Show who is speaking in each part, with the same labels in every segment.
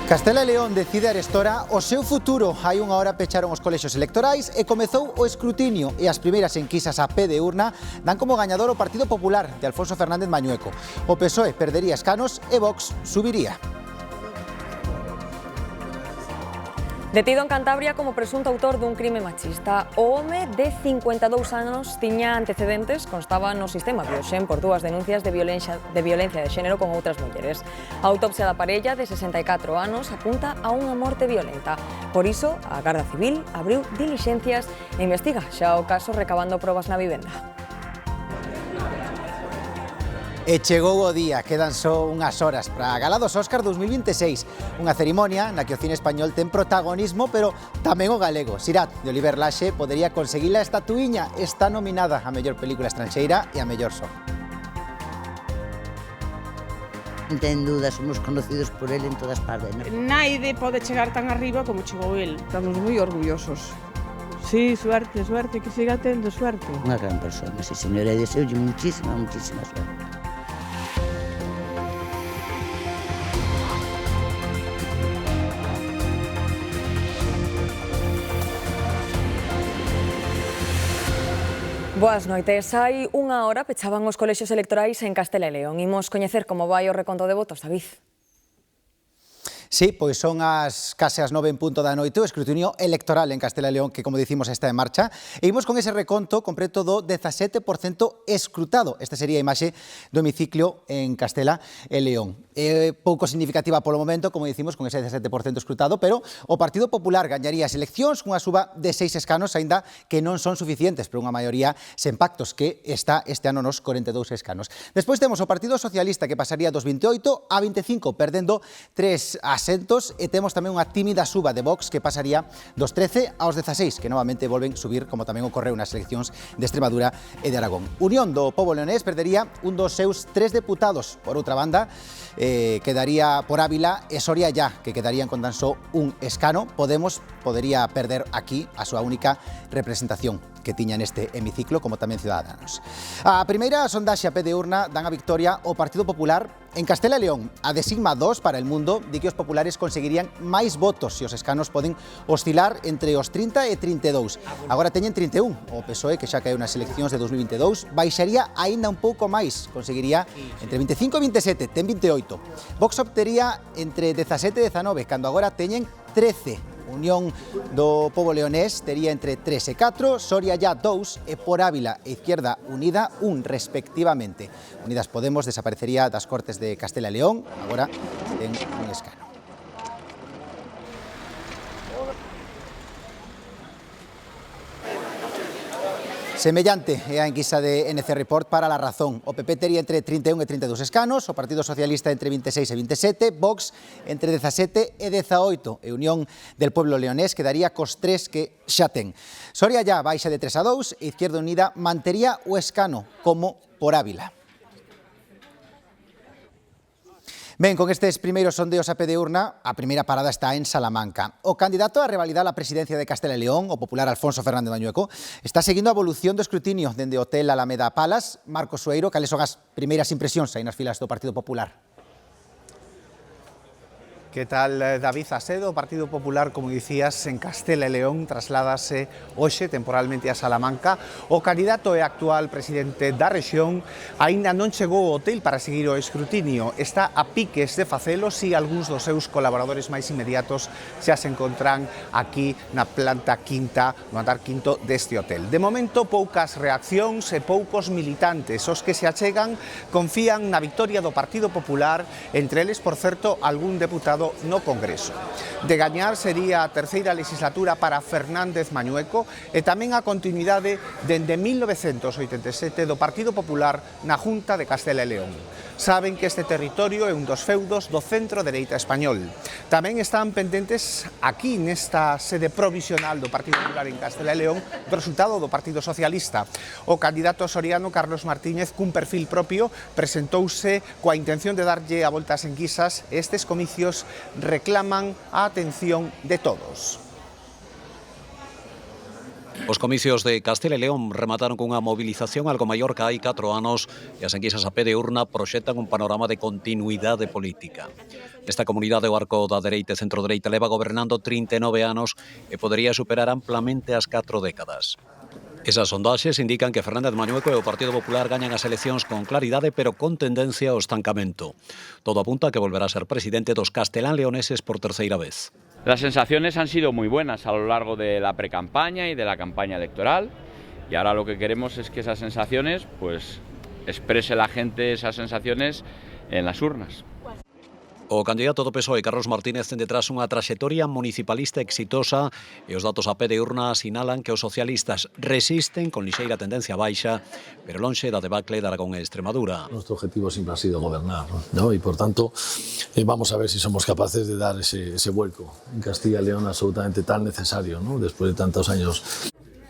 Speaker 1: Castela e León decide arestora o seu futuro. Hai unha hora pecharon os colexios electorais e comezou o escrutinio e as primeiras enquisas a pé de urna dan como gañador o Partido Popular de Alfonso Fernández Mañueco. O PSOE perdería escanos e Vox subiría.
Speaker 2: Detido en Cantabria como presunto autor dun crime machista, o home de 52 anos tiña antecedentes, constaba no sistema Bioxen por dúas denuncias de violencia de xénero con outras mulleres. A autopsia da parella de 64 anos apunta a unha morte violenta. Por iso, a Garda Civil abriu dilixencias e investiga xa o caso recabando probas na vivenda.
Speaker 1: E chegou o día, quedan só unhas horas para a Gala dos Óscar 2026, unha cerimonia na que o cine español ten protagonismo, pero tamén o galego. Sirat, de Oliver Laxe, podería conseguir a estatuíña, está nominada a mellor película estranxeira e a mellor son.
Speaker 3: Non ten dúdas, somos conocidos por él en todas partes, non?
Speaker 4: Naide pode chegar tan arriba como chegou el. Estamos moi orgullosos. Sí, suerte, que siga tendo suerte.
Speaker 3: Unha gran persona, sí, señora, e deseo muchísima suerte.
Speaker 2: Boas noites. Hai unha hora pechaban os colexios electorais en Castela e León. Imos coñecer como vai o reconto de votos, David.
Speaker 1: Sí, pois son case as 9 en punto da noite, o escrutinio electoral en Castela e León, que, como dicimos, está en marcha. E imos con ese reconto completo do 17% escrutado. Esta sería a imaxe do hemiciclo en Castela e León. É pouco significativa polo momento, como dicimos, con ese 17% escrutado, pero o Partido Popular gañaría as eleccións cunha suba de 6 escanos, aínda que non son suficientes, pero unha maioría sen pactos, que está este ano nos 42 escanos. Despois temos o Partido Socialista, que pasaría dos 28 a 25, perdendo 3 asentos, e temos tamén unha tímida suba de Vox que pasaría dos 13 aos 16, que novamente volven subir, como tamén ocorreu nas eleccións de Extremadura e de Aragón. Unión do Pobo Leonés perdería un dos seus 3 deputados. Por outra banda, quedaría por Ávila e Soria Ya, que quedarían con tan só un escano. Podemos podería perder aquí a súa única representación que tiña neste hemiciclo, como tamén Ciudadanos. A primeira sondaxe a pé de urna dan a victoria ao Partido Popular en Castela e León. A de Sigma 2 para El Mundo di que os populares conseguirían máis votos se os escanos poden oscilar entre os 30 e 32. Agora teñen 31. O PSOE, que xa caeu nas eleccións de 2022, baixaría aínda un pouco máis. Conseguiría entre 25 e 27, ten 28. Vox obtería entre 17 e 19, cando agora teñen 13. Unión do Pobo Leonés tería entre 3 e 4, Soria Ya 2 e por Ávila e Izquierda Unida 1 respectivamente. Unidas Podemos desaparecería das Cortes de Castela e León, agora ten un escano. Semellante é a enquisa de NC Report para La Razón. O PP tería entre 31 e 32 escanos, o Partido Socialista entre 26 e 27, Vox entre 17 e 18, e Unión del Pueblo Leonés quedaría cos 3 que xa ten. Soria Ya baixa de 3 a 2 e Izquierda Unida mantería o escano, como por Ávila. Ben, con estes primeiros sondeos a pé de urna, a primeira parada está en Salamanca. O candidato a revalidar a presidencia de Castela e León, o popular Alfonso Fernández Mañueco, está seguindo a evolución do escrutinio dende o Hotel Alameda Palace. Marcos Sueiro, cales son as primeiras impresións aí nas filas do Partido Popular?
Speaker 5: Que tal, David? A sede do Partido Popular, como dicías, en Castela e León trasládase hoxe temporalmente a Salamanca. O candidato e actual presidente da rexión aínda non chegou ao hotel para seguir o escrutinio. Está a piques de facelo si algúns dos seus colaboradores máis inmediatos xa se encontran aquí na planta quinta, no andar quinto deste hotel. De momento, poucas reaccións e poucos militantes. Os que se achegan confían na victoria do Partido Popular, entre eles, por certo, algún deputado no Congreso. De gañar sería a terceira legislatura para Fernández Mañueco e tamén a continuidade dende 1987 do Partido Popular na Junta de Castela e León. Saben que este territorio é un dos feudos do centro-dereita español. Tamén están pendentes aquí nesta sede provisional do Partido Popular en Castela e León do resultado do Partido Socialista. O candidato soriano Carlos Martínez, cun perfil propio, presentouse coa intención de darlle a volta ás enquisas. Estes comicios reclaman a atención de todos.
Speaker 6: Os comicios de Castela e León remataron cunha movilización algo maior que hai 4 anos e as enquisas a pé de urna proxectan un panorama de continuidade política. Nesta comunidade o arco da dereita e centro-dereita leva gobernando 39 anos e podería superar amplamente as 4 décadas. Esas sondaxes indican que Fernández Mañueco e o Partido Popular gañan as eleccións con claridade pero con tendencia ao estancamento. Todo apunta a que volverá a ser presidente dos castelán-leoneses por terceira vez.
Speaker 7: Las sensaciones han sido muy buenas a lo largo de la precampaña y de la campaña electoral y ahora lo que queremos es que esas sensaciones, pues, exprese la gente esas sensaciones en las urnas.
Speaker 6: O candidato do PSOE, Carlos Martínez, ten detrás unha traxectoria municipalista exitosa e os datos a pé de urna sinalan que os socialistas resisten con lixeira tendencia baixa, pero lonxe da debacle de Aragón e Extremadura.
Speaker 8: Nuestro objetivo siempre ha sido gobernar, ¿no? Y por tanto vamos a ver si somos capaces de dar ese vuelco en Castilla y León absolutamente tan necesario, ¿no? Después de tantos años.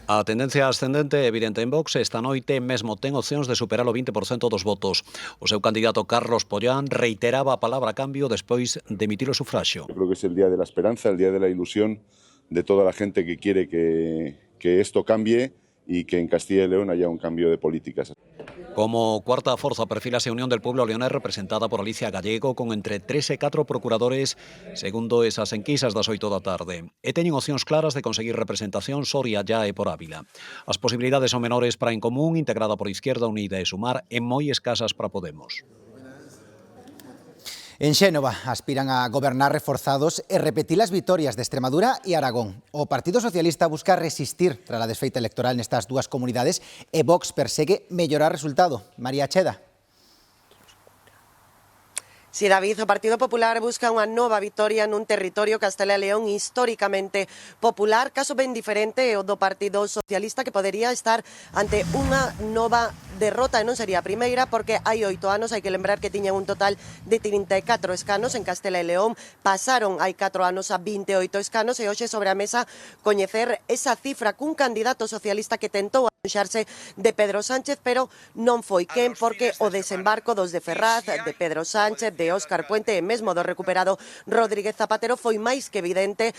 Speaker 6: A tendencia ascendente é evidente en Vox. Esta noite mesmo ten opcións de superar o 20% dos votos. O seu candidato Carlos Pollán reiteraba a palabra cambio despois de emitir o sufraxio.
Speaker 9: Yo creo que es el día de la esperanza, el día de la ilusión de toda la gente que quiere que esto cambie y que en Castilla y León haya un cambio de políticas.
Speaker 6: Como cuarta forza perfilase Unión del Pueblo Leonés representada por Alicia Gallego con entre 3 e 4 procuradores segundo esas enquisas das 8 da tarde. E teñen opcións claras de conseguir representación Soria, Ya e por Ávila. As posibilidades son menores para En Común, integrada por Izquierda Unida e Sumar, e moi escasas para Podemos.
Speaker 1: En Xénova aspiran a gobernar reforzados e repetir as vitorias de Extremadura e Aragón. O Partido Socialista busca resistir tras a desfeita electoral nestas dúas comunidades e Vox persegue mellorar resultado. María Cheda.
Speaker 10: Si, David, o Partido Popular busca unha nova vitoria nun territorio Castela e León históricamente popular, caso ben diferente o do Partido Socialista, que podería estar ante unha nova derrota, e non sería a primeira, porque hai 8 anos, hai que lembrar que tiñan un total de 34 escanos en Castela e León, pasaron hai 4 anos a 28 escanos, e hoxe sobre a mesa coñecer esa cifra cun candidato socialista que tentou anunciarse de Pedro Sánchez, pero non foi quen, porque o desembarco dos de Ferraz, de Pedro Sánchez, de Óscar Puente e mesmo do recuperado Rodríguez Zapatero foi máis que evidente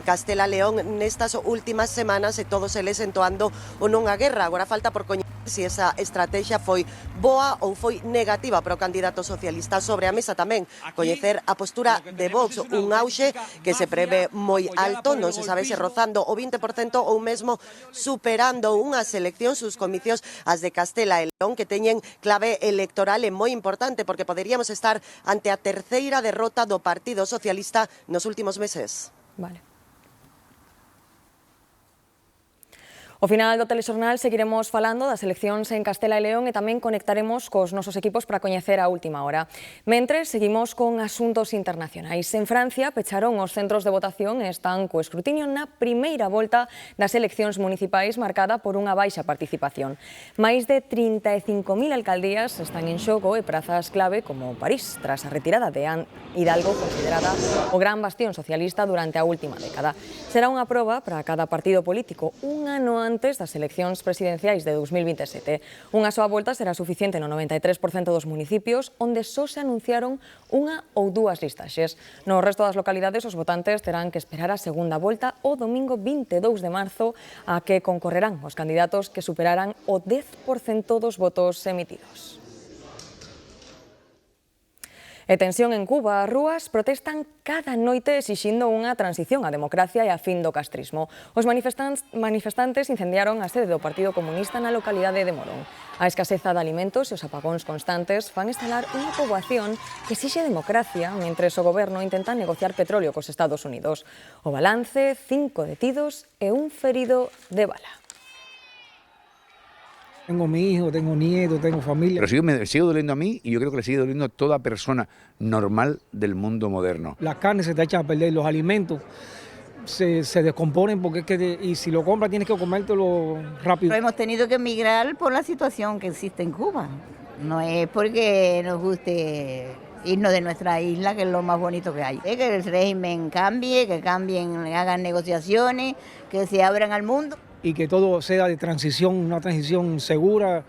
Speaker 10: Castela e León nestas últimas semanas, e todos eles entoando ou non a guerra. Agora falta por coñecer se esa estrategia foi boa ou foi negativa para o candidato socialista. Sobre a mesa tamén coñecer a postura de Vox, un auxe que se prevé moi alto, non se sabe se rozando o 20% ou mesmo superando unhas eleccións, os comicios, as de Castela e León, que teñen clave electoral e moi importante, porque poderíamos estar ante a terceira derrota do Partido Socialista nos últimos meses.
Speaker 2: Vale. Ao final do telexornal seguiremos falando das eleccións en Castela e León e tamén conectaremos cos nosos equipos para coñecer a última hora. Mentres, seguimos con asuntos internacionais. En Francia, pecharon os centros de votación e están co escrutinio na primeira volta das eleccións municipais marcada por unha baixa participación. Máis de 35.000 alcaldías están en xogo e prazas clave como París, tras a retirada de Anne Hidalgo, considerada o gran bastión socialista durante a última década. Será unha proba para cada partido político un ano antes das eleccións presidenciais de 2027. Unha soa volta será suficiente no 93% dos municipios, onde só se anunciaron unha ou dúas listaxes. No resto das localidades, os votantes terán que esperar a segunda volta o domingo 22 de marzo, a que concorrerán os candidatos que superaran o 10% dos votos emitidos. E tensión en Cuba. As rúas protestan cada noite exixindo unha transición á democracia e a fin do castrismo. Os manifestantes incendiaron a sede do Partido Comunista na localidade de Morón. A escaseza de alimentos e os apagóns constantes fan instalar unha poboación que exixe democracia, mentres o goberno intenta negociar petróleo cos Estados Unidos. O balance, 5 detidos e un ferido de bala.
Speaker 11: Tengo mi hijo, tengo nieto, tengo familia.
Speaker 12: Pero me sigue doliendo a mí y yo creo que le sigue doliendo a toda persona normal del mundo moderno.
Speaker 11: Las carnes se te echan a perder, los alimentos se descomponen porque es que y si lo compras tienes que comértelo rápido.
Speaker 13: Pero hemos tenido que emigrar por la situación que existe en Cuba. No es porque nos guste irnos de nuestra isla, que es lo más bonito que hay. Es que el régimen cambie, que cambien, hagan negociaciones, que se abran al mundo.
Speaker 11: Y que todo sea de transición, una transición segura.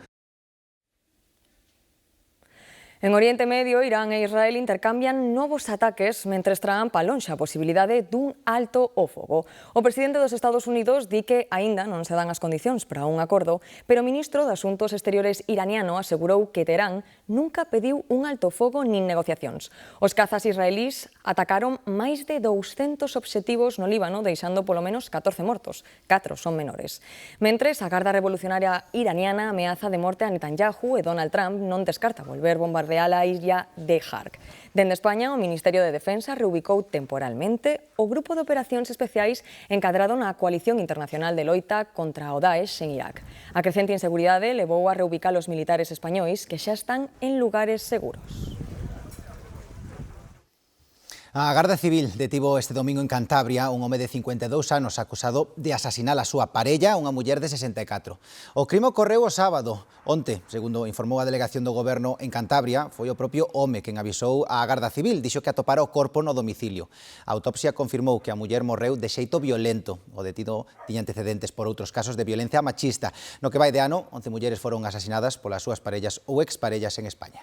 Speaker 2: En Oriente Medio, Irán e Israel intercambian novos ataques mentres Trump alonxa a posibilidade dun alto ao fogo. O presidente dos Estados Unidos di que aínda non se dan as condicións para un acordo, pero o ministro de Asuntos Exteriores iraniano asegurou que Teherán nunca pediu un alto fogo nin negociacións. Os cazas israelís atacaron máis de 200 obxectivos no Líbano, deixando polo menos 14 mortos. 4 son menores. Mentres, a Garda Revolucionaria iraniana ameaza de morte a Netanyahu e Donald Trump non descarta volver bombardear a illa de Hark. Dende España, o Ministerio de Defensa reubicou temporalmente o Grupo de Operacións Especiais encadrado na Coalición Internacional de Loita contra o Daesh en Irak. A crecente inseguridade levou a reubicar os militares españois que xa están en lugares seguros.
Speaker 1: A Garda Civil detivo este domingo en Cantabria un home de 52 anos acusado de asasinar a súa parella, unha muller de 64. O crime ocorreu o sábado. Onte, segundo informou a Delegación do Goberno en Cantabria, foi o propio home quen avisou á Garda Civil, dixo que atopara o corpo no domicilio. A autopsia confirmou que a muller morreu de xeito violento. O detido tiña antecedentes por outros casos de violencia machista. No que vai de ano, 11 mulleres foron asasinadas polas súas parellas ou exparellas en España.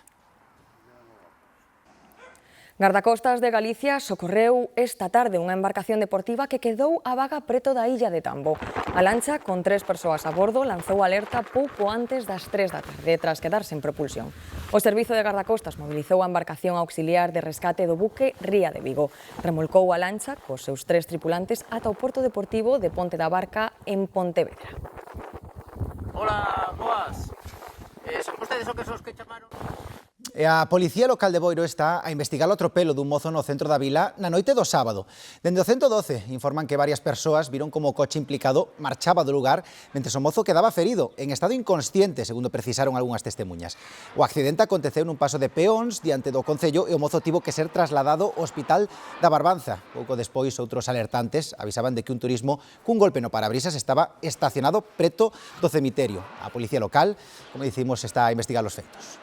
Speaker 2: Gardacostas de Galicia socorreu esta tarde unha embarcación deportiva que quedou a vaga preto da illa de Tambo. A lancha, con 3 persoas a bordo, lanzou alerta pouco antes das 3 da tarde, tras quedar sen propulsión. O Servizo de Gardacostas mobilizou a embarcación auxiliar de rescate do buque Ría de Vigo. Remolcou a lancha cos seus 3 tripulantes ata o porto deportivo de Ponte da Barca en Pontevedra.
Speaker 14: Hola, boas. Son vostedes os que chamaron?
Speaker 1: A Policía Local de Boiro está a investigar o atropelo dun mozo no centro da vila na noite do sábado. Dende o 112 informan que varias persoas viron como o coche implicado marchaba do lugar mentres o mozo quedaba ferido, en estado inconsciente, segundo precisaron algunhas testemunhas. O accidente aconteceu nun paso de peóns diante do concello e o mozo tivo que ser trasladado ao Hospital da Barbanza. Pouco despois, outros alertantes avisaban de que un turismo cun golpe no parabrisas estaba estacionado preto do cemiterio. A Policía Local, como dicimos, está a investigar os feitos.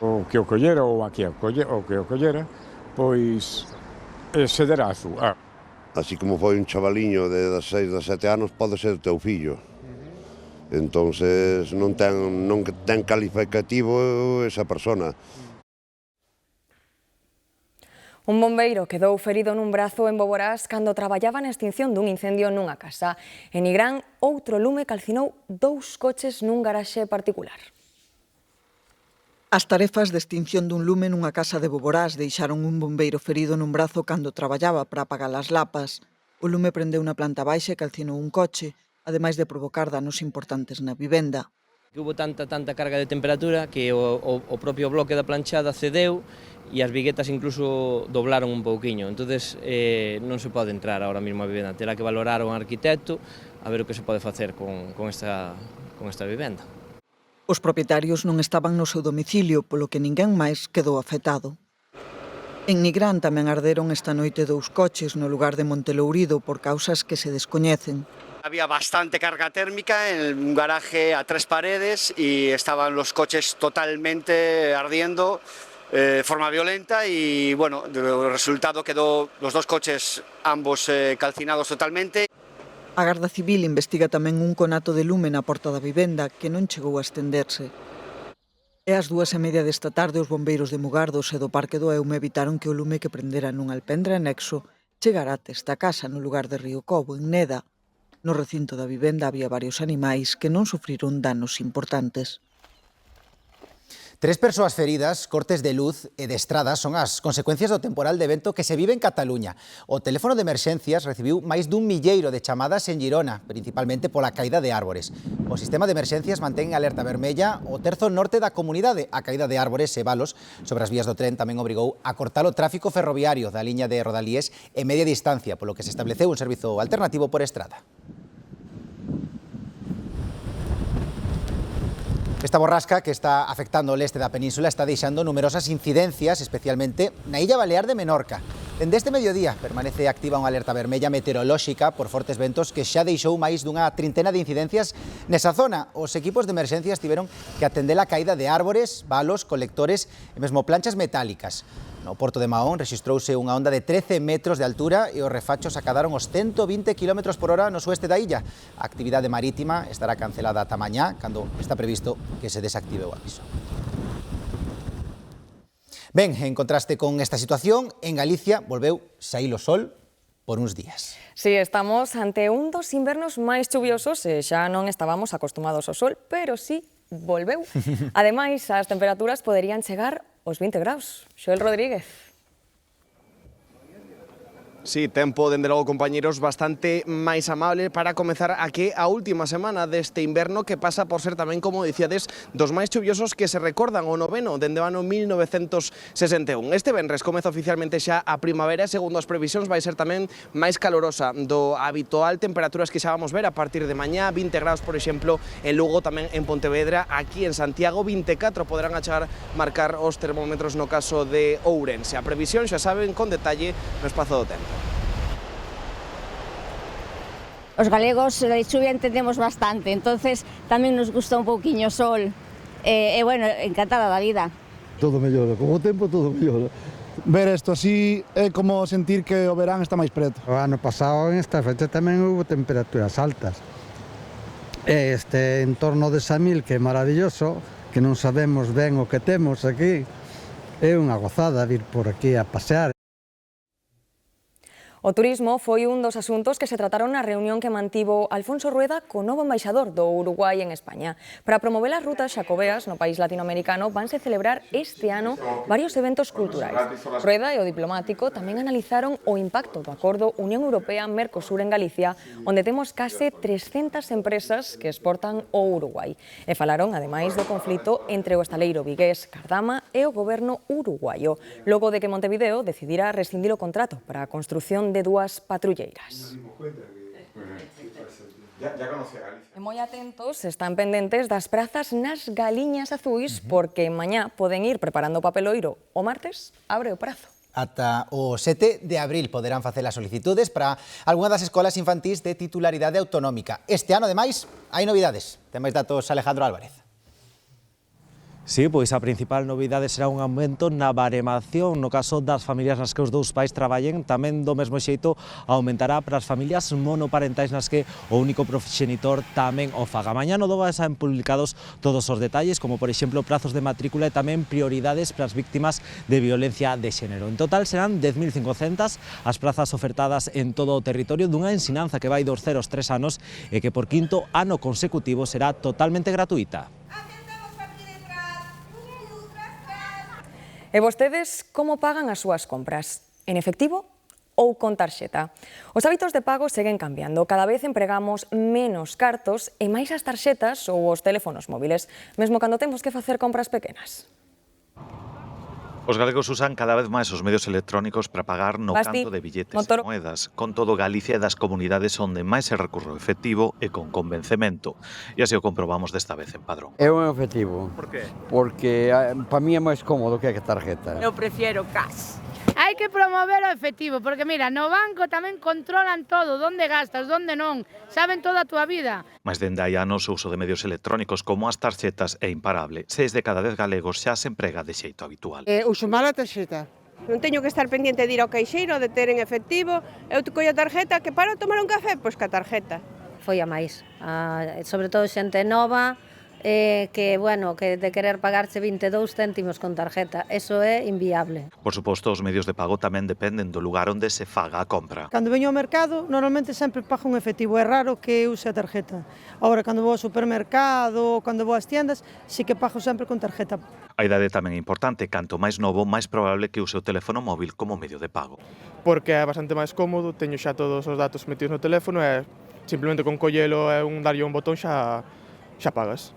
Speaker 15: O que o collera ou aquí o que o collera, pois se derá a súa.
Speaker 16: Así como foi un chavaliño de 6, 7 anos, pode ser teu fillo. Entonces non ten calificativo esa persona.
Speaker 2: Un bombeiro quedou ferido nun brazo en Boborás cando traballaba na extinción dun incendio nunha casa. En Nigrán, outro lume calcinou 2 coches nun garaxe particular.
Speaker 17: As tarefas de extinción dun lume nunha casa de Boborás deixaron un bombeiro ferido nun brazo cando traballaba para apagar as lapas. O lume prendeu na planta baixa e calcinou un coche, ademais de provocar danos importantes na vivenda.
Speaker 14: Hubo tanta carga de temperatura que o propio bloque da planchada cedeu e as viguetas incluso doblaron un pouquiño. Entonces non se pode entrar ahora mesmo a vivenda. Terá que valorar un arquitecto a ver o que se pode facer con esta vivenda.
Speaker 17: Os propietarios non estaban no seu domicilio, polo que ninguén máis quedou afectado. En Nigrán tamén arderon esta noite 2 coches no lugar de Montelourido por causas que se descoñecen.
Speaker 18: Había bastante carga térmica en un garaje a 3 paredes y estaban los coches totalmente ardiendo de forma violenta y bueno, el resultado quedó los 2 coches ambos calcinados totalmente.
Speaker 17: A Garda Civil investiga tamén un conato de lume na porta da vivenda que non chegou a estenderse. E ás 2:30 desta tarde os bombeiros de Mugardos e do Parque do Eume evitaron que o lume que prendera nun alpendre anexo chegara ata esta casa no lugar de Río Cobo, en Neda. No recinto da vivenda había varios animais que non sufriron danos importantes.
Speaker 1: 3 persoas feridas, cortes de luz e de estradas son as consecuencias do temporal de vento que se vive en Cataluña. O teléfono de emerxencias recibiu máis dun milleiro de chamadas en Girona, principalmente pola caída de árbores. O sistema de emerxencias mantén alerta vermella o terzo norte da comunidade. A caída de árbores e valos sobre as vías do tren tamén obrigou a cortar o tráfico ferroviario da liña de Rodalíes en media distancia, polo que se estableceu un servizo alternativo por estrada. Esta borrasca que está afectando o leste da península está deixando numerosas incidencias, especialmente na illa balear de Menorca. Dende este mediodía permanece activa unha alerta vermella meteorolóxica por fortes ventos que xa deixou máis dunha trintena de incidencias nesa zona. Os equipos de emerxencias tiveron que atender a caída de árbores, balos, colectores e mesmo planchas metálicas. No Porto de Mahón rexistrouse unha onda de 13 metros de altura e os refachos acadaron os 120 km por hora no sueste da illa. A actividade marítima estará cancelada ata mañá, cando está previsto que se desactive o aviso. Ben, en contraste con esta situación, en Galicia volveu saír o sol por uns días.
Speaker 2: Si, estamos ante un dos invernos máis chuviosos e xa non estábamos acostumados ao sol, pero si volveu. Ademais, as temperaturas poderían chegar aos 20 graus. Xoel Rodríguez.
Speaker 19: Sí, tempo, dende logo, compañeros, bastante máis amable para comezar aquí a última semana deste inverno que pasa por ser tamén, como dicíades, dos máis chuviosos que se recordan o noveno dende o ano 1961. Este venres comeza oficialmente xa a primavera e, segundo as previsións, vai ser tamén máis calorosa do habitual, temperaturas que xa vamos ver a partir de mañá, 20 graus, por exemplo, en Lugo, tamén en Pontevedra, aquí en Santiago, 24 poderán achegar marcar os termómetros no caso de Ourense. A previsión, xa saben, con detalle no espazo do tempo.
Speaker 20: Os galegos de chuvia entendemos bastante, entonces tamén nos gusta un pouquiño o sol. Bueno, encantada da vida.
Speaker 21: Todo mellora, con o tempo todo mellora. Ver isto así é como sentir que o verán está máis preto.
Speaker 22: O ano pasado en esta fecha tamén houve temperaturas altas. Este entorno de Samil, que é maravilloso, que non sabemos ben o que temos aquí, é unha gozada vir por aquí a pasear.
Speaker 2: O turismo foi un dos asuntos que se trataron na reunión que mantivo Alfonso Rueda co novo embaixador do Uruguai en España. Para promover as rutas xacobeas no país latinoamericano vanse celebrar este ano varios eventos culturais. Rueda e o diplomático tamén analizaron o impacto do acordo Unión Europea-Mercosur en Galicia, onde temos case 300 empresas que exportan ao Uruguai. E falaron, ademais, do conflito entre o estaleiro vigués Cardama e o goberno uruguaio, logo de que Montevideo decidira rescindir o contrato para a construción de dúas patrulleiras. E moi atentos, están pendentes das prazas nas Galiñas Azuis, porque mañá poden ir preparando o papeloiro. O martes abre o prazo.
Speaker 1: Ata o 7 de abril poderán facer as solicitudes para algunha das escolas infantís de titularidade autonómica. Este ano, ademais, hai novidades. Ten máis datos Alejandro Álvarez.
Speaker 23: Sí, pois a principal novidade será un aumento na baremación no caso das familias nas que os dous pais traballen. Tamén do mesmo xeito aumentará para as familias monoparentais nas que o único proxenitor tamén o faga. Mañá no Dova saen publicados todos os detalles, como por exemplo prazos de matrícula e tamén prioridades para as víctimas de violencia de xénero. En total serán 10.500 as prazas ofertadas en todo o territorio dunha ensinanza que vai dos 0 aos 3 anos e que por quinto ano consecutivo será totalmente gratuita.
Speaker 2: E vostedes, como pagan as súas compras? En efectivo ou con tarxeta? Os hábitos de pago seguen cambiando. Cada vez empregamos menos cartos e máis as tarxetas ou os teléfonos móviles, mesmo cando temos que facer compras pequenas.
Speaker 24: Os galegos usan cada vez máis os medios electrónicos para pagar no canto de billetes e moedas. Con todo, Galicia é das comunidades onde máis se recurre o efectivo e con convencemento. E así o comprobamos desta vez en Padrón.
Speaker 25: É un efectivo.
Speaker 24: Por qué?
Speaker 25: Porque para mí é máis cómodo que a tarjeta.
Speaker 26: Eu prefiero cash. Hai que promover o efectivo, porque mira, no banco tamén controlan todo, onde gastas, onde non, saben toda a túa vida.
Speaker 24: Mais dende hai anos o uso de medios electrónicos como as tarxetas é imparable. 6 de cada 10 galegos xa se emprega de xeito habitual.
Speaker 27: Uso mal a tarxeta. Non teño que estar pendiente de ir ao caixeiro, de ter en efectivo. Eu collo a tarjeta, que para tomar un café, pois ca tarjeta.
Speaker 28: Foi a máis, sobre todo xente nova, que, bueno, que de querer pagarse 22 céntimos con tarjeta, eso é inviable.
Speaker 24: Por suposto, os medios de pago tamén dependen do lugar onde se faga a compra.
Speaker 27: Cando veño ao mercado, normalmente sempre pago un efectivo, é raro que use a tarjeta. Agora, cando vou ao supermercado, cando vou ás tiendas, sí que pago sempre con tarjeta.
Speaker 24: A idade tamén é importante, canto máis novo, máis probable que use o teléfono móvil como medio de pago.
Speaker 29: Porque é bastante máis cómodo, teño xa todos os datos metidos no teléfono e simplemente con collelo e darlle un botón xa pagas.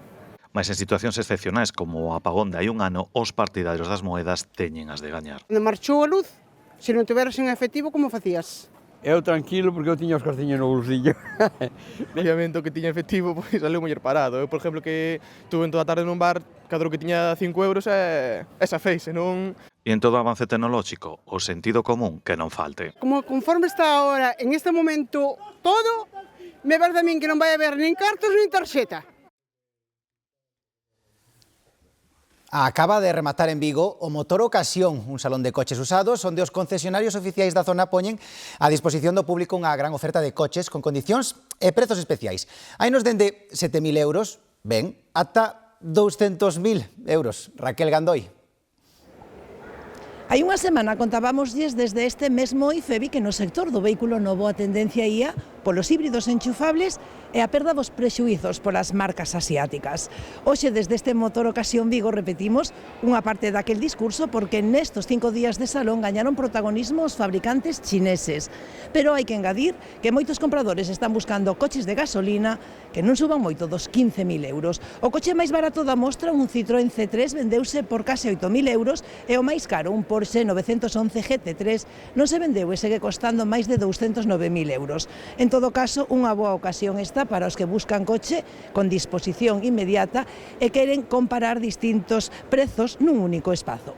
Speaker 24: Mas en situacións excepcionais como o apagón de hai un ano, os partidarios das moedas teñen as de gañar.
Speaker 27: Cando marchou a luz, se non tiveras en efectivo, como facías?
Speaker 25: Eu tranquilo porque eu tiña os cartiños no bolsillo.
Speaker 29: Obviamente o que tiña efectivo pois saleu mellor parado. Eu, por exemplo, que estuve en toda a tarde nun bar, cada que tiña 5 euros esa feixe, non...
Speaker 24: E en todo avance tecnolóxico, o sentido común que non falte.
Speaker 3: Como conforme está ahora, en este momento, todo, me parece a min que non vai haber nin cartos nin tarxeta.
Speaker 1: Acaba de rematar en Vigo o Motor Ocasión, un salón de coches usados onde os concesionarios oficiais da zona poñen a disposición do público unha gran oferta de coches con condicións e prezos especiais. Hainos dende 7.000 euros, ben, ata 200.000 euros. Raquel Gandoi.
Speaker 4: Hai unha semana contábamosles desde este mesmo IFEBI que no sector do vehículo novo a tendencia ia polos híbridos enchufables e a perda dos prexuizos polas marcas asiáticas. Hoxe, desde este Motor Ocasión Vigo, repetimos unha parte daquel discurso porque nestos 5 días de salón gañaron protagonismo os fabricantes chineses. Pero hai que engadir que moitos compradores están buscando coches de gasolina que non suban moito dos 15.000 euros. O coche máis barato da mostra, un Citroën C3, vendeuse por case 8.000 euros e o máis caro, un Porsche 911 GT3, non se vendeu e segue costando máis de 209.000 euros. En todo caso, unha boa ocasión esta para os que buscan coche con disposición inmediata e queren comparar distintos prezos nun único espazo.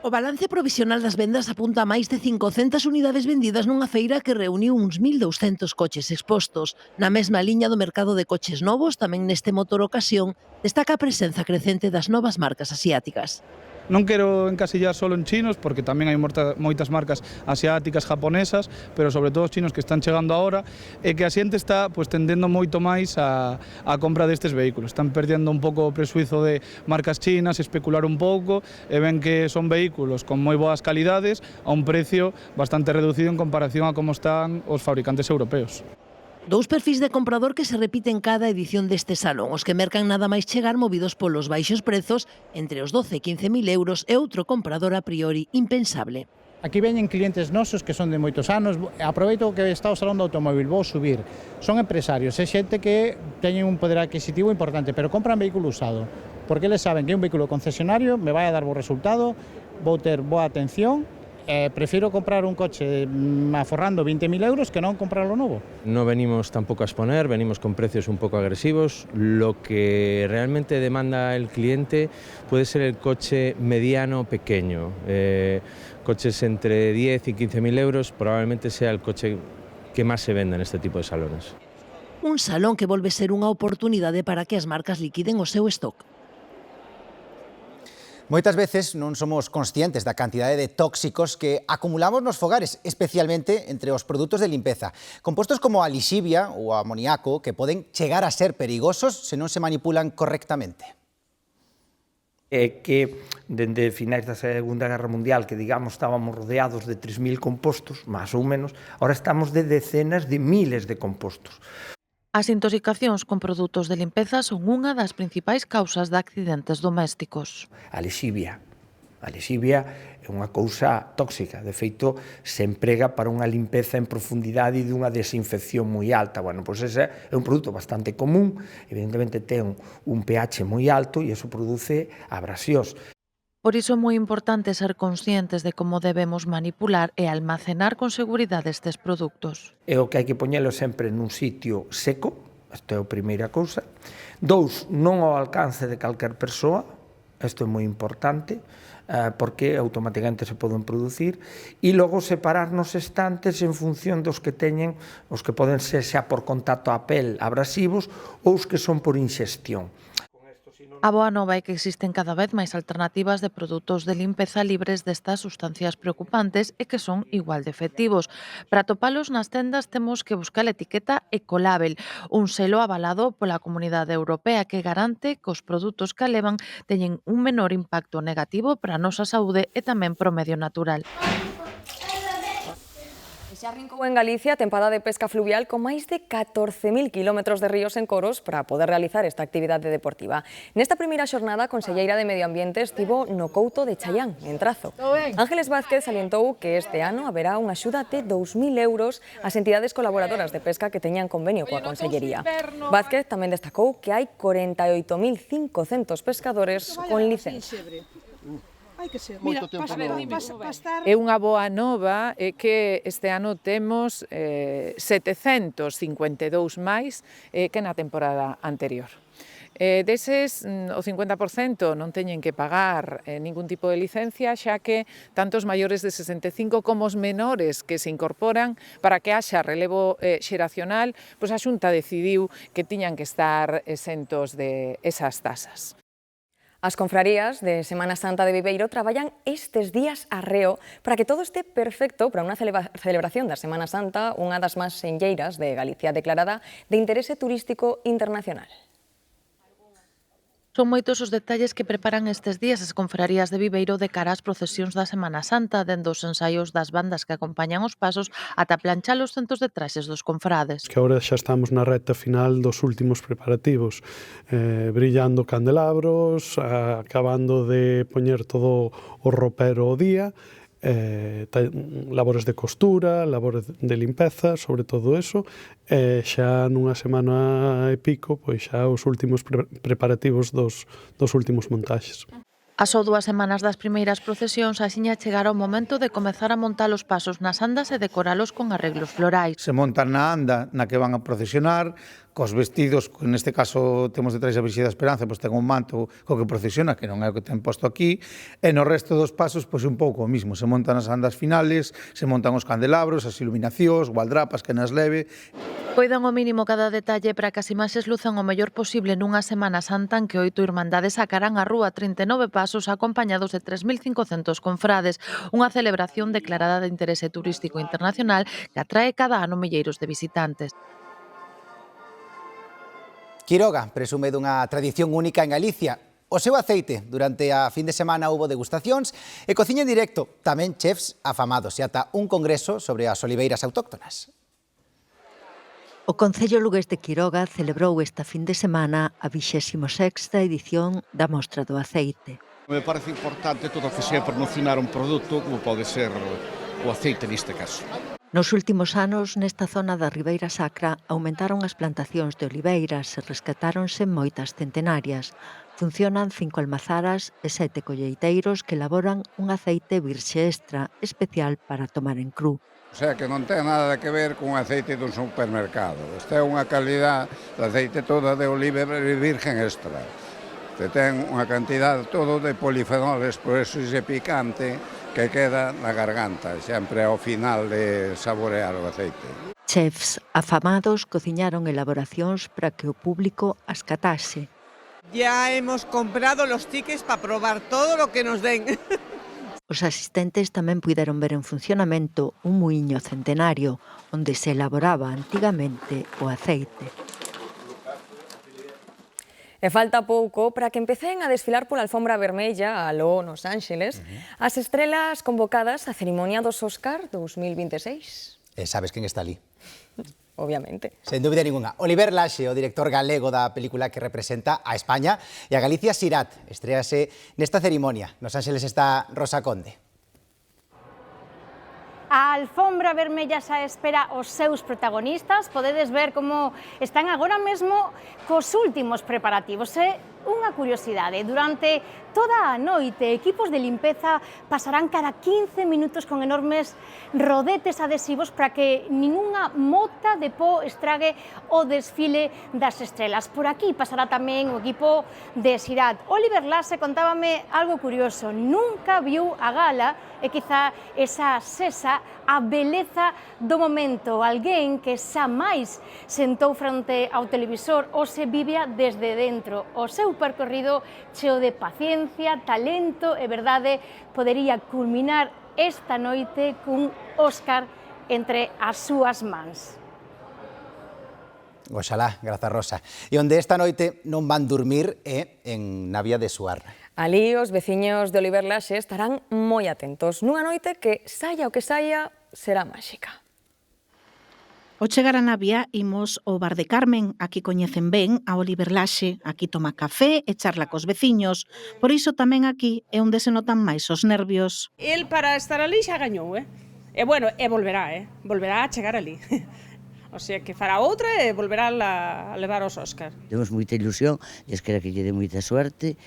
Speaker 4: O balance provisional das vendas apunta a máis de 500 unidades vendidas nunha feira que reuniu uns 1.200 coches expostos. Na mesma liña do mercado de coches novos, tamén neste Motor Ocasión, destaca a presenza crecente das novas marcas asiáticas.
Speaker 21: Non quero encasillar solo en chinos, porque tamén hai moitas marcas asiáticas, japonesas, pero sobre todo os chinos que están chegando agora, e que a xente está tendendo moito máis a compra destes vehículos. Están perdendo un pouco o presuizo de marcas chinas, especular un pouco, e ven que son vehículos con moi boas calidades a un precio bastante reducido en comparación a como están os fabricantes europeos.
Speaker 4: Dous perfis de comprador que se repiten cada edición deste salón, os que mercan nada máis chegar movidos polos baixos prezos entre os 12 e 15.000 euros e outro comprador a priori impensable.
Speaker 5: Aquí veñen clientes nosos que son de moitos anos, aproveito que está o salón do automóvil, vou subir. Son empresarios, é xente que teñen un poder adquisitivo importante, pero compran vehículo usado, porque eles saben que un vehículo concesionario me vai a dar bo resultado, vou ter boa atención. Prefiero comprar un coche aforrando 20.000 euros que non comprarlo novo.
Speaker 6: No venimos tampoco a exponer, venimos con precios un poco agresivos. Lo que realmente demanda el cliente puede ser el coche mediano pequeño. Coches entre 10 y 15.000 euros probablemente sea el coche que más se venda en este tipo de salones.
Speaker 4: Un salón que volve ser unha oportunidade para que as marcas liquiden o seu stock.
Speaker 1: Moitas veces non somos conscientes da cantidade de tóxicos que acumulamos nos fogares, especialmente entre os produtos de limpeza. Compostos como a lixivia ou a amoníaco que poden chegar a ser perigosos se non se manipulan correctamente.
Speaker 7: Que dende finais da Segunda Guerra Mundial, que digamos estábamos rodeados de 3.000 compostos, máis ou menos, ahora estamos de decenas de miles de compostos.
Speaker 8: As intoxicacións con produtos de limpeza son unha das principais causas de accidentes domésticos.
Speaker 7: A lexivia é unha cousa tóxica, de feito se emprega para unha limpeza en profundidade e dunha desinfección moi alta. Bueno, pois ese é un produto bastante común, evidentemente ten un pH moi alto e iso produce abrasións.
Speaker 8: Por iso é moi importante ser conscientes de como debemos manipular e almacenar con seguridade estes produtos.
Speaker 7: É o que hai que poñelo sempre nun sitio seco, isto é a primeira cousa. 2, non ao alcance de calquer persoa, isto é moi importante, porque automáticamente se poden producir, e logo separar nos estantes en función dos que teñen, os que poden ser xa por contacto á pel abrasivos ou os que son por inxestión.
Speaker 8: A boa nova é que existen cada vez máis alternativas de produtos de limpeza libres destas sustancias preocupantes e que son igual de efectivos. Para atopalos nas tendas temos que buscar a etiqueta Ecolabel, un selo avalado pola Comunidade Europea que garante que os produtos que levan teñen un menor impacto negativo para a nosa saúde e tamén para o medio natural.
Speaker 2: Xa arrancou en Galicia a tempada de pesca fluvial con máis de 14.000 kilómetros de ríos en coros para poder realizar esta actividade deportiva. Nesta primeira xornada, a conselleira de Medio Ambiente estivo no Couto de Chaián, en Trazo. Ángeles Vázquez salientou que este ano haberá unha axuda de 2.000 euros ás entidades colaboradoras de pesca que teñan convenio coa consellería. Vázquez tamén destacou que hai 48.500 pescadores con licencia.
Speaker 27: Hai que ser.
Speaker 9: Mira,
Speaker 27: É
Speaker 9: unha boa nova é que este ano temos 752 máis que na temporada anterior. Deses, o 50% non teñen que pagar ningún tipo de licencia, xa que tanto os maiores de 65 como os menores que se incorporan para que haxa relevo xeracional, pois a Xunta decidiu que tiñan que estar exentos de esas tasas.
Speaker 2: As confrarías de Semana Santa de Viveiro traballan estes días arreo para que todo este perfecto para unha celebración da Semana Santa, unha das máis senlleiras de Galicia declarada de interese turístico internacional.
Speaker 8: Son moitos os detalles que preparan estes días as confrarías de Viveiro de cara ás procesións da Semana Santa, dende os ensaios das bandas que acompañan os pasos ata planchar os centos de traxes dos confrades.
Speaker 10: Que agora xa estamos na recta final dos últimos preparativos, brillando candelabros, acabando de poñer todo o ropero ao día, labores de costura, labores de limpeza, sobre todo eso, xa nunha semana e pico, pois xa os últimos preparativos dos últimos montaxes.
Speaker 8: A só 2 semanas das primeiras procesións, axiña chegará o momento de comezar a montar os pasos nas andas e decoralos con arreglos florais.
Speaker 11: Se montan na anda na que van a procesionar, cos vestidos, neste caso temos detrás a Virxe da Esperanza, pois ten un manto co que procesiona, que non é o que ten posto aquí, e no resto dos pasos, pois un pouco o mismo, se montan as andas finales, se montan os candelabros, as iluminacións, gualdrapas que nas leve.
Speaker 8: Coidan o mínimo cada detalle para que as imaxes luzan o mellor posible nunha Semana Santa en que 8 irmandades sacarán á rúa 39 pasos acompañados de 3.500 confrades, unha celebración declarada de interese turístico internacional que atrae cada ano milleiros de visitantes.
Speaker 1: Quiroga presume dunha tradición única en Galicia. O seu aceite, durante a fin de semana houbo degustacións e cociña en directo, tamén chefs afamados e ata un congreso sobre as oliveiras autóctonas.
Speaker 12: O Concello lugués de Quiroga celebrou esta fin de semana a 26ª edición da Mostra do Aceite.
Speaker 13: Me parece importante todo o que sea promocionar un produto como pode ser o aceite neste caso.
Speaker 12: Nos últimos anos, nesta zona da Ribeira Sacra, aumentaron as plantacións de oliveiras e rescatáronse moitas centenarias. Funcionan 5 almazaras e 7 colleiteiros que elaboran un aceite virxe extra, especial para tomar en cru.
Speaker 14: O sea, que non ten nada que ver con aceite dun supermercado. Esta é unha calidad de aceite toda de oliva virgen extra. Que ten unha cantidad todo de polifenoles, por eso ese picante que queda na garganta, sempre ao final de saborear o aceite.
Speaker 12: Chefs afamados cociñaron elaboracións para que o público as catase.
Speaker 15: Ya hemos comprado los tickets para probar todo lo que nos den.
Speaker 12: Os asistentes tamén puideron ver en funcionamento un muiño centenario onde se elaboraba antigamente o aceite.
Speaker 2: E falta pouco para que empecen a desfilar pola alfombra vermella aló nos Ángeles as estrelas convocadas á cerimonia dos Óscar 2026.
Speaker 1: E sabes quen está ali?
Speaker 2: Obviamente.
Speaker 1: Sen dúbida ninguna. Oliver Laxe, o director galego da película que representa a España e a Galicia Sirat, estréase nesta cerimonia. Nos Ángeles está Rosa Conde.
Speaker 16: A alfombra vermella xa espera os seus protagonistas. Podedes ver como están agora mesmo cos últimos preparativos. É unha curiosidade. Durante toda a noite, equipos de limpeza pasarán cada 15 minutos con enormes rodetes adhesivos para que ningunha mota de pó estrague o desfile das estrelas. Por aquí pasará tamén o equipo de Sirat. Oliver Laxe contábame algo curioso. Nunca viu a gala e quizá esa sexa a beleza do momento. Alguén que xa máis sentou fronte ao televisor ou se vivia desde dentro. O seu percorrido cheo de paciencia, talento e verdade podería culminar esta noite cun Óscar entre as súas mans.
Speaker 1: Oxalá, grazas Rosa. E onde esta noite non van dormir é en Navia de Suarna.
Speaker 2: Alí os veciños de Oliver Laxe estarán moi atentos nunha noite que, saia o que saia, será máxica.
Speaker 18: Ao chegar a Navia, imos ao Bar de Carmen. Aquí coñecen ben a Oliver Laxe. Aquí toma café e charla cos veciños. Por iso tamén aquí é onde se notan máis os nervios.
Speaker 30: El para estar ali xa gañou, E bueno, volverá, Volverá a chegar ali. O sea, que fará outra e volverá a levar os Óscar.
Speaker 31: Temos moita ilusión, e espero que lle dé moita suerte,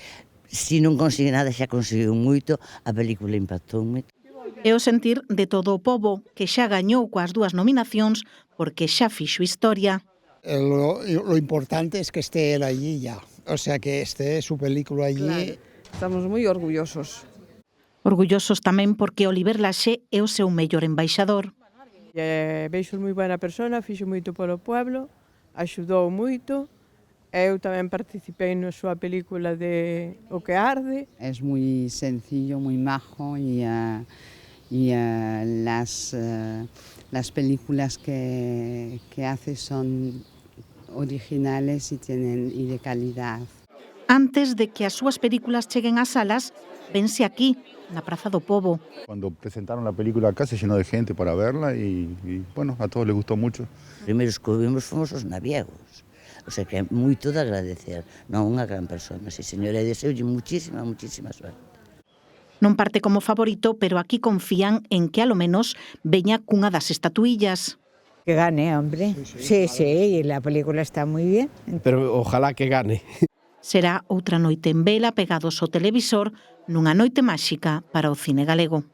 Speaker 17: Se non consigue nada, xa conseguiu moito, a película impactou moito.
Speaker 18: É o sentir de todo o pobo, que xa gañou coas 2 nominacións porque xa fixo historia.
Speaker 19: Lo importante es que esté él allí ya, o sea, que esté su película allí.
Speaker 20: Claro. Estamos moi orgullosos.
Speaker 18: Orgullosos tamén porque Oliver Laxe é o seu mellor embaixador.
Speaker 20: Veixo moi buena persona, fixo moito polo pueblo, axudou moito. Eu tamén participei na súa película de O que arde.
Speaker 22: Es muy sencillo, muy majo y las películas que hace son originales y de calidad.
Speaker 18: Antes de que as súas películas cheguen ás salas, vense aquí, na Praza do Pobo.
Speaker 23: Cuando presentaron la película acá se llenó de gente para verla y bueno, a todos les gustó mucho.
Speaker 17: Primeiros que vimos fomos os naviegos. O sea que é moito de agradecer. Non, unha gran persona, sí, señora, e deseulle muchísima suerte.
Speaker 18: Non parte como favorito, pero aquí confían en que, a lo menos, veña cunha das estatuillas.
Speaker 24: Que gane, hombre. Sí, y la película está moi bien.
Speaker 25: Pero ojalá que gane.
Speaker 18: Será outra noite en vela pegados ao televisor nunha noite máxica para o cine galego.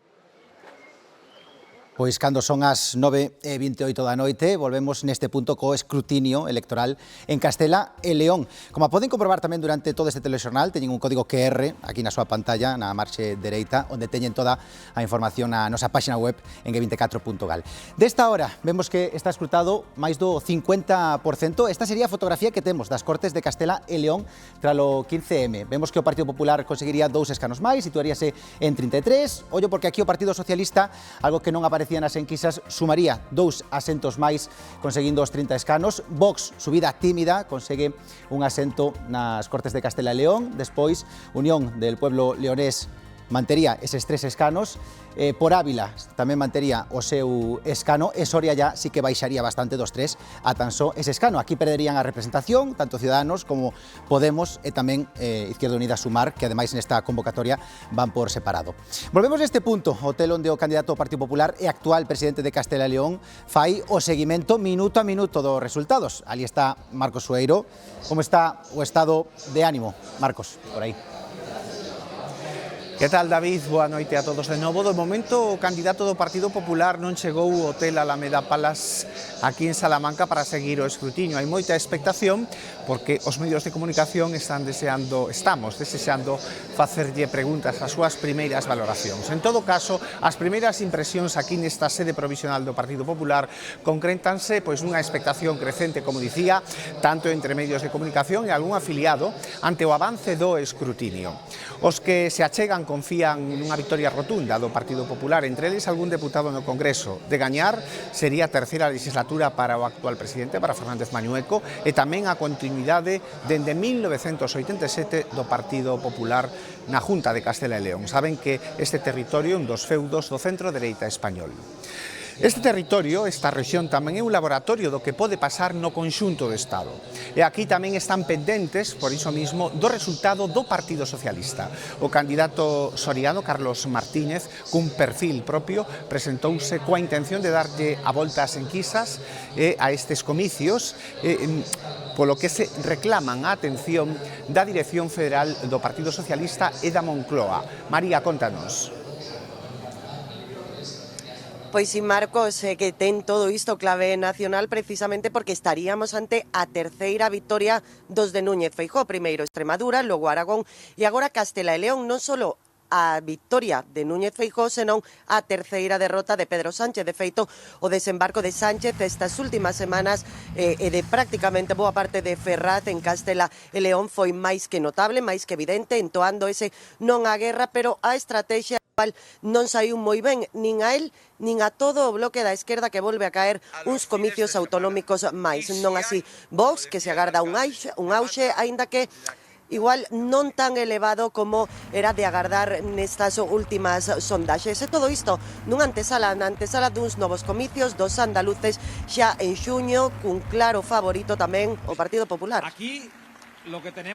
Speaker 1: Pois cando son as 9:28 da noite, volvemos neste punto co escrutinio electoral en Castela e León. Como poden comprobar tamén durante todo este telexornal, teñen un código QR aquí na súa pantalla, na marxe dereita, onde teñen toda a información na nosa páxina web en g24.gal. Desta hora, vemos que está escrutado máis do 50%. Esta sería a fotografía que temos das Cortes de Castela e León tralo 15M. Vemos que o Partido Popular conseguiría 2 escanos máis, situaríase en 33. Ollo porque aquí o Partido Socialista, algo que non aparece nas enquisas, sumaría 2 asentos máis conseguindo os 30 escanos. Vox, subida tímida, consegue un asento nas Cortes de Castela e León. Despois, Unión del Pueblo Leonés mantería eses 3 escanos. Por Ávila tamén mantería o seu escano e Soria ya sí que baixaría bastante dos 3 a tan só ese escano. Aquí perderían a representación, tanto Ciudadanos como Podemos e tamén Izquierda Unida Sumar, que ademais nesta convocatoria van por separado. Volvemos neste punto, o tel onde o candidato ao Partido Popular e actual presidente de Castela e León fai o seguimento minuto a minuto dos resultados. Ali está Marcos Sueiro. Como está o estado de ánimo, Marcos, por aí?
Speaker 26: Que tal, David? Boa noite a todos de novo. De momento, o candidato do Partido Popular non chegou ao hotel Alameda Palace aquí en Salamanca para seguir o escrutinio. Hai moita expectación porque os medios de comunicación estamos desexando facerlle preguntas ás súas primeiras valoracións. En todo caso, as primeiras impresións aquí nesta sede provisional do Partido Popular concrétanse pois unha expectación crecente, como dicía, tanto entre medios de comunicación e algún afiliado ante o avance do escrutinio. Os que se achegan confían nunha victoria rotunda do Partido Popular, entre eles algún deputado no Congreso. De gañar, sería a terceira legislatura para o actual presidente, para Fernández Mañueco, e tamén a continuidade dende 1987 do Partido Popular na Junta de Castela e León. Saben que este territorio é un dos feudos do centro-dereita español. Este territorio, esta rexión, tamén é un laboratorio do que pode pasar no conxunto do Estado. E aquí tamén están pendentes, por iso mismo, do resultado do Partido Socialista. O candidato soriano, Carlos Martínez, cun perfil propio, presentouse coa intención de darlle a volta ás enquisas a estes comicios, polo que se reclaman a atención da Dirección Federal do Partido Socialista e da Moncloa. María, contanos.
Speaker 28: Pois si, Marcos, que ten todo isto clave nacional precisamente porque estaríamos ante a terceira victoria dos de Núñez Feijóo, primeiro Extremadura, logo Aragón e agora Castela e León. Non só a victoria de Núñez Feijóo, senón a terceira derrota de Pedro Sánchez. De feito, o desembarco de Sánchez estas últimas semanas e de prácticamente boa parte de Ferraz en Castela e León foi máis que notable, máis que evidente, entoando ese non á guerra, pero a estrategia non saiu moi ben nin a él nin a todo o bloque da esquerda, que volve a caer uns comicios autonómicos máis. Non así Vox, que se agarda un auxe, aínda que igual non tan elevado como era de agardar nestas últimas sondaxes. E todo isto nunha antesala duns novos comicios dos andaluces xa en xuño, cun claro favorito tamén o Partido Popular.
Speaker 26: Aquí lo que tenemos